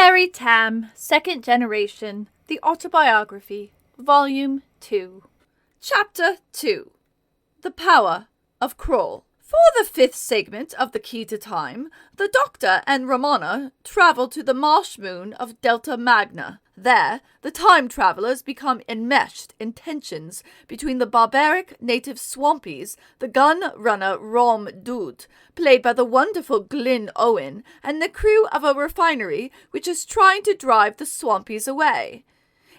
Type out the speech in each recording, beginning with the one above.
Mary Tamm, Second Generation, The Autobiography, Volume 2. Chapter 2. The Power of Kroll. For the fifth segment of the Key to Time, the Doctor and Romana travel to the marsh moon of Delta Magna. There, the time travelers become enmeshed in tensions between the barbaric native swampies, the gun runner Rom Dood, played by the wonderful Glyn Owen, and the crew of a refinery which is trying to drive the swampies away.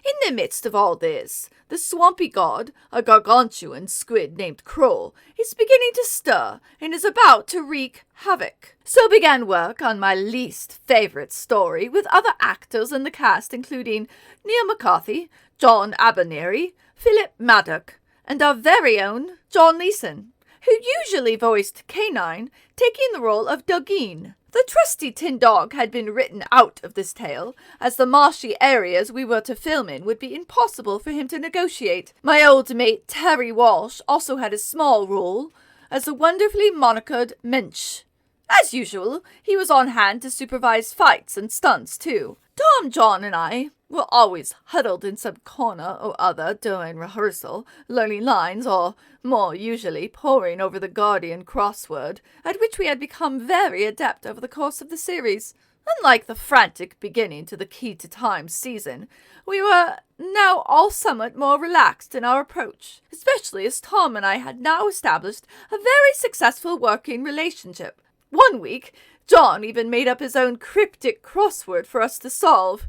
In the midst of all this, the swampy god, a gargantuan squid named Kroll, is beginning to stir and is about to wreak havoc. So began work on my least favourite story, with other actors in the cast including Neil McCarthy, John Abernary, Philip Maddock, and our very own John Leeson, who usually voiced K9, taking the role of Doggeen. The trusty tin dog had been written out of this tale, as the marshy areas we were to film in would be impossible for him to negotiate. My old mate Terry Walsh also had a small role as the wonderfully monikered Mensch. As usual, he was on hand to supervise fights and stunts too. Tom, John, and I were always huddled in some corner or other during rehearsal, learning lines or, more usually, poring over the Guardian crossword, at which we had become very adept over the course of the series. Unlike the frantic beginning to the Key to Time season, we were now all somewhat more relaxed in our approach, especially as Tom and I had now established a very successful working relationship. One week, John even made up his own cryptic crossword for us to solve.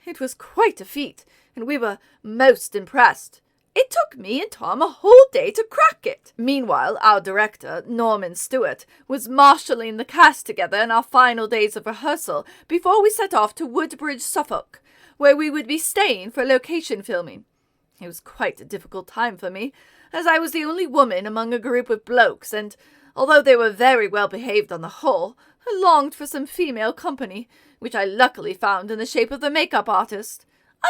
It was quite a feat, and we were most impressed. It took me and Tom a whole day to crack it. Meanwhile, our director, Norman Stewart, was marshalling the cast together in our final days of rehearsal before we set off to Woodbridge, Suffolk, where we would be staying for location filming. It was quite a difficult time for me, as I was the only woman among a group of blokes, and although they were very well behaved on the whole, I longed for some female company, which I luckily found in the shape of the makeup artist.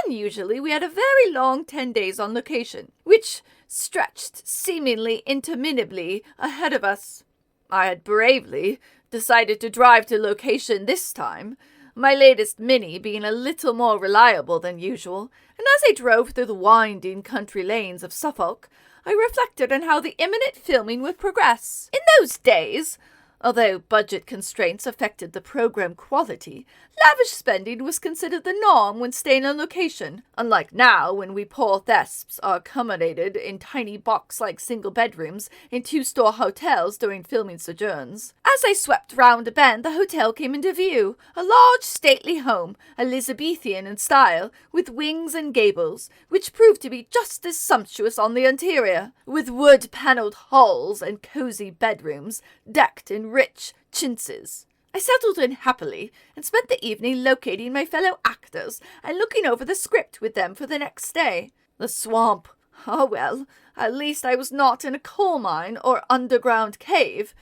Unusually, we had a very long 10 days on location, which stretched seemingly interminably ahead of us. I had bravely decided to drive to location this time, my latest Mini being a little more reliable than usual, and as I drove through the winding country lanes of Suffolk, I reflected on how the imminent filming would progress. In those days, although budget constraints affected the program quality, lavish spending was considered the norm when staying on location, unlike now when we poor thesps are accommodated in tiny box-like single bedrooms in two-store hotels during filming sojourns. As I swept round a bend, the hotel came into view, a large stately home, Elizabethan in style, with wings and gables, which proved to be just as sumptuous on the interior, with wood-panelled halls and cosy bedrooms, decked in rich chintzes. I settled in happily and spent the evening locating my fellow actors and looking over the script with them for the next day. The swamp. Oh well, at least I was not in a coal mine or underground cave.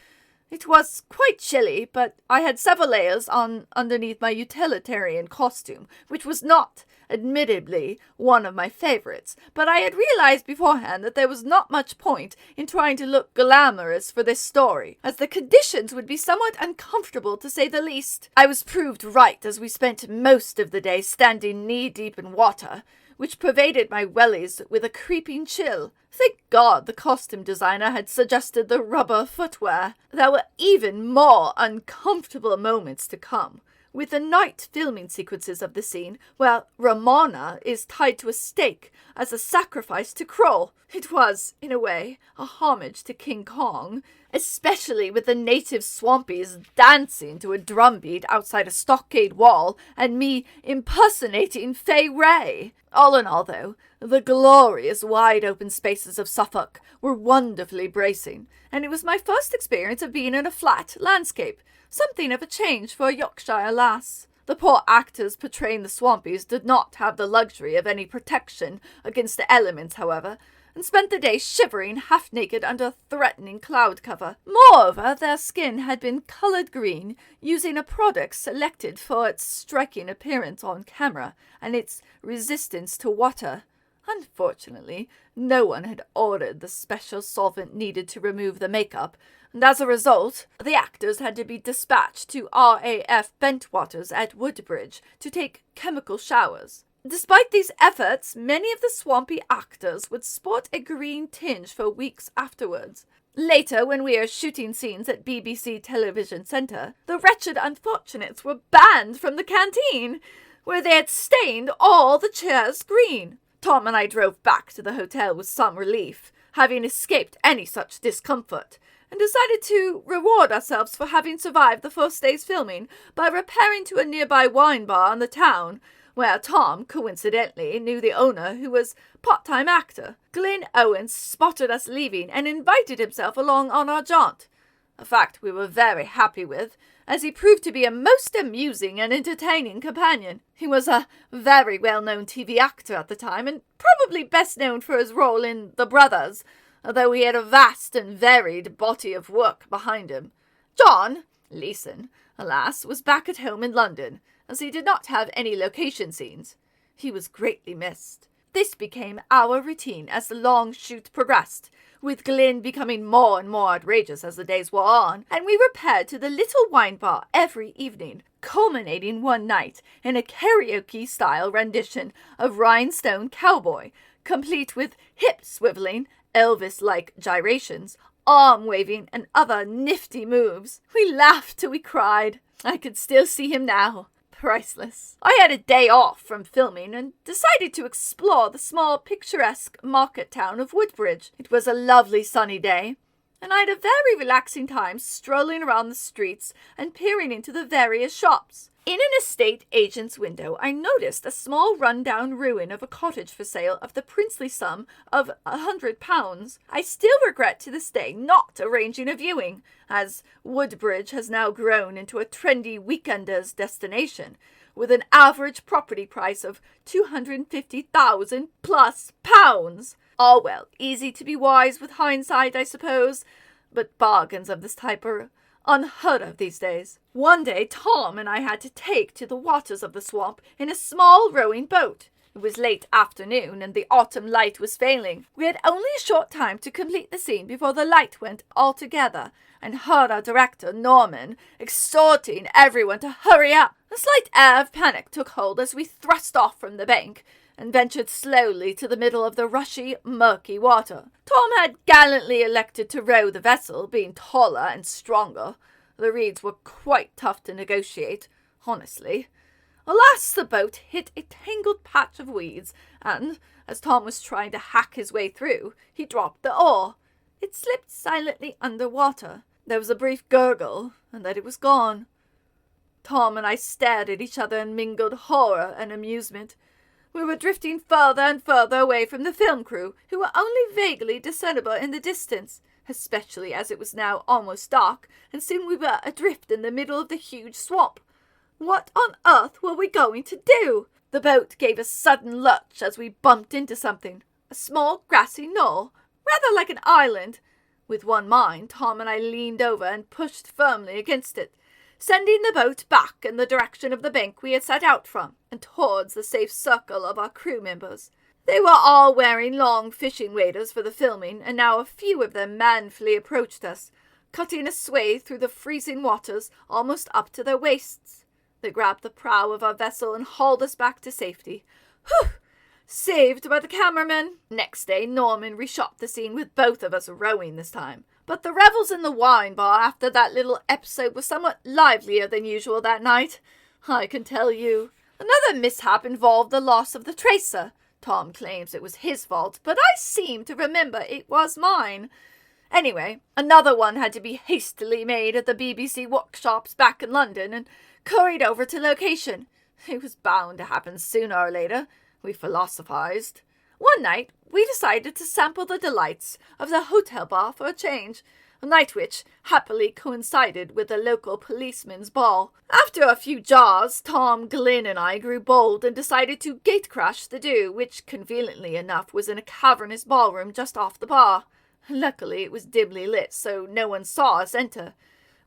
It was quite chilly, but I had several layers on underneath my utilitarian costume, which was not, admittedly, one of my favorites, but I had realized beforehand that there was not much point in trying to look glamorous for this story, as the conditions would be somewhat uncomfortable to say the least. I was proved right as we spent most of the day standing knee-deep in water, which pervaded my wellies with a creeping chill. Thank God the costume designer had suggested the rubber footwear. There were even more uncomfortable moments to come, with the night filming sequences of the scene where Romana is tied to a stake as a sacrifice to Kroll. It was, in a way, a homage to King Kong, especially with the native swampies dancing to a drumbeat outside a stockade wall and me impersonating Fay Ray. All in all, though, the glorious wide-open spaces of Suffolk were wonderfully bracing, and it was my first experience of being in a flat landscape, something of a change for a Yorkshire lass. The poor actors portraying the swampies did not have the luxury of any protection against the elements, however, and spent the day shivering half-naked under a threatening cloud cover. Moreover, their skin had been coloured green, using a product selected for its striking appearance on camera and its resistance to water. Unfortunately, no one had ordered the special solvent needed to remove the makeup, and as a result, the actors had to be dispatched to RAF Bentwaters at Woodbridge to take chemical showers. Despite these efforts, many of the swampy actors would sport a green tinge for weeks afterwards. Later, when we are shooting scenes at BBC Television Centre, the wretched unfortunates were banned from the canteen, where they had stained all the chairs green. Tom and I drove back to the hotel with some relief, having escaped any such discomfort, and decided to reward ourselves for having survived the first day's filming by repairing to a nearby wine bar in the town, where Tom, coincidentally, knew the owner, who was part-time actor. Glyn Owens spotted us leaving and invited himself along on our jaunt, a fact we were very happy with, as he proved to be a most amusing and entertaining companion. He was a very well-known TV actor at the time, and probably best known for his role in The Brothers, although he had a vast and varied body of work behind him. John Leeson, alas, was back at home in London, as he did not have any location scenes. He was greatly missed. This became our routine as the long shoot progressed, with Glyn becoming more and more outrageous as the days wore on, and we repaired to the little wine bar every evening, culminating one night in a karaoke-style rendition of Rhinestone Cowboy, complete with hip-swiveling, Elvis-like gyrations, arm-waving, and other nifty moves. We laughed till we cried. I could still see him now. Priceless. I had a day off from filming and decided to explore the small picturesque market town of Woodbridge. It was a lovely sunny day, and I had a very relaxing time strolling around the streets and peering into the various shops. In an estate agent's window, I noticed a small run-down ruin of a cottage for sale of the princely sum of £100. I still regret to this day not arranging a viewing, as Woodbridge has now grown into a trendy weekenders destination, with an average property price of £250,000 plus pounds. All well, easy to be wise with hindsight, I suppose, but bargains of this type are unheard of these days. One day, Tom and I had to take to the waters of the swamp in a small rowing boat. It was late afternoon, and the autumn light was failing. We had only a short time to complete the scene before the light went altogether, and heard our director, Norman, exhorting everyone to hurry up. A slight air of panic took hold as we thrust off from the bank, and ventured slowly to the middle of the rushy, murky water. Tom had gallantly elected to row the vessel, being taller and stronger. The reeds were quite tough to negotiate, honestly. Alas, the boat hit a tangled patch of weeds, and, as Tom was trying to hack his way through, he dropped the oar. It slipped silently under water. There was a brief gurgle, and then it was gone. Tom and I stared at each other in mingled horror and amusement. We were drifting further and further away from the film crew, who were only vaguely discernible in the distance, especially as it was now almost dark, and soon we were adrift in the middle of the huge swamp. What on earth were we going to do? The boat gave a sudden lurch as we bumped into something, a small grassy knoll, rather like an island. With one mind, Tom and I leaned over and pushed firmly against it, sending the boat back in the direction of the bank we had set out from, and towards the safe circle of our crew members. They were all wearing long fishing waders for the filming, and now a few of them manfully approached us, cutting a swathe through the freezing waters almost up to their waists. They grabbed the prow of our vessel and hauled us back to safety. Whew! Saved by the cameraman. Next day, Norman reshot the scene with both of us rowing this time. But the revels in the wine bar after that little episode were somewhat livelier than usual that night, I can tell you. Another mishap involved the loss of the tracer. Tom claims it was his fault, but I seem to remember it was mine. Anyway, another one had to be hastily made at the BBC workshops back in London and curried over to location. It was bound to happen sooner or later, we philosophized. One night, we decided to sample the delights of the hotel bar for a change, a night which happily coincided with the local policeman's ball. After a few jars, Tom, Glyn, and I grew bold and decided to gate-crash the do, which, conveniently enough, was in a cavernous ballroom just off the bar. Luckily, it was dimly lit, so no one saw us enter.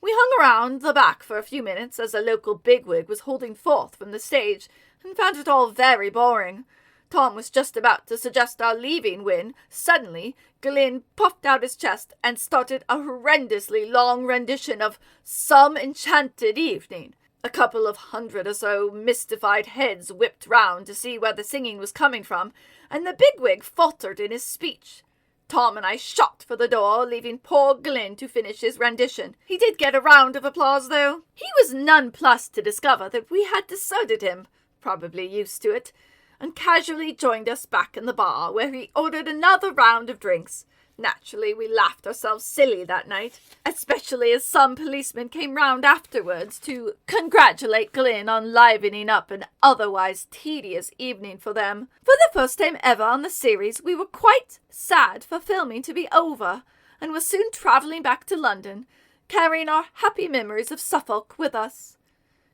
We hung around the back for a few minutes as a local bigwig was holding forth from the stage, and found it all very boring. Tom was just about to suggest our leaving when, suddenly, Glyn puffed out his chest and started a horrendously long rendition of Some Enchanted Evening. A couple of hundred or so mystified heads whipped round to see where the singing was coming from, and the bigwig faltered in his speech. Tom and I shot for the door, leaving poor Glyn to finish his rendition. He did get a round of applause, though. He was nonplussed to discover that we had deserted him, probably used to it, and casually joined us back in the bar, where he ordered another round of drinks. Naturally, we laughed ourselves silly that night, especially as some policemen came round afterwards to congratulate Glyn on livening up an otherwise tedious evening for them. For the first time ever on the series, we were quite sad for filming to be over, and were soon travelling back to London, carrying our happy memories of Suffolk with us.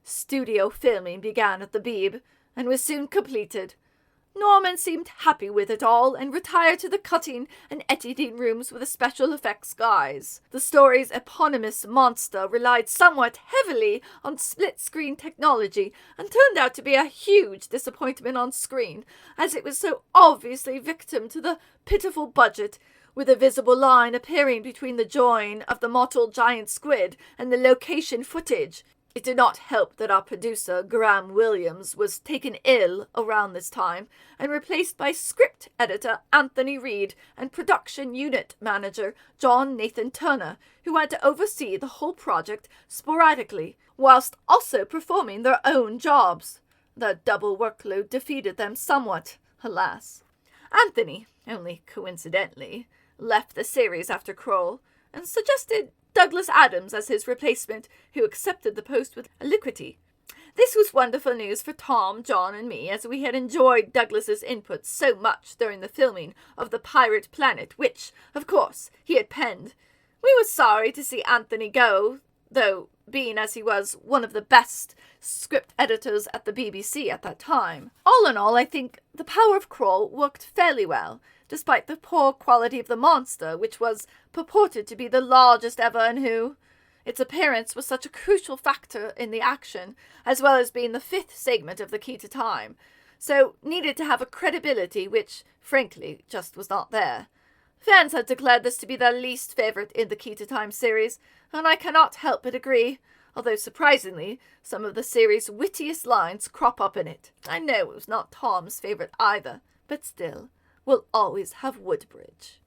Studio filming began at the Beeb, and was soon completed. Norman seemed happy with it all, and retired to the cutting and editing rooms with the special effects guys. The story's eponymous monster relied somewhat heavily on split-screen technology, and turned out to be a huge disappointment on screen, as it was so obviously victim to the pitiful budget, with a visible line appearing between the join of the mottled giant squid and the location footage. It did not help that our producer, Graham Williams, was taken ill around this time and replaced by script editor Anthony Reed and production unit manager John Nathan Turner, who had to oversee the whole project sporadically, whilst also performing their own jobs. The double workload defeated them somewhat, alas. Anthony, only coincidentally, left the series after Kroll, and suggested Douglas Adams as his replacement, who accepted the post with alacrity. This was wonderful news for Tom, John, and me, as we had enjoyed Douglas's input so much during the filming of The Pirate Planet, which, of course, he had penned. We were sorry to see Anthony go, though, being as he was one of the best script editors at the BBC at that time. All in all, I think The Power of Kroll worked fairly well, despite the poor quality of the monster, which was purported to be the largest ever in Who. Its appearance was such a crucial factor in the action, as well as being the fifth segment of the Key to Time, so needed to have a credibility which, frankly, just was not there. Fans had declared this to be their least favourite in the Key to Time series, and I cannot help but agree, although surprisingly, some of the series' wittiest lines crop up in it. I know it was not Tom's favourite either, but still, we'll always have Woodbridge.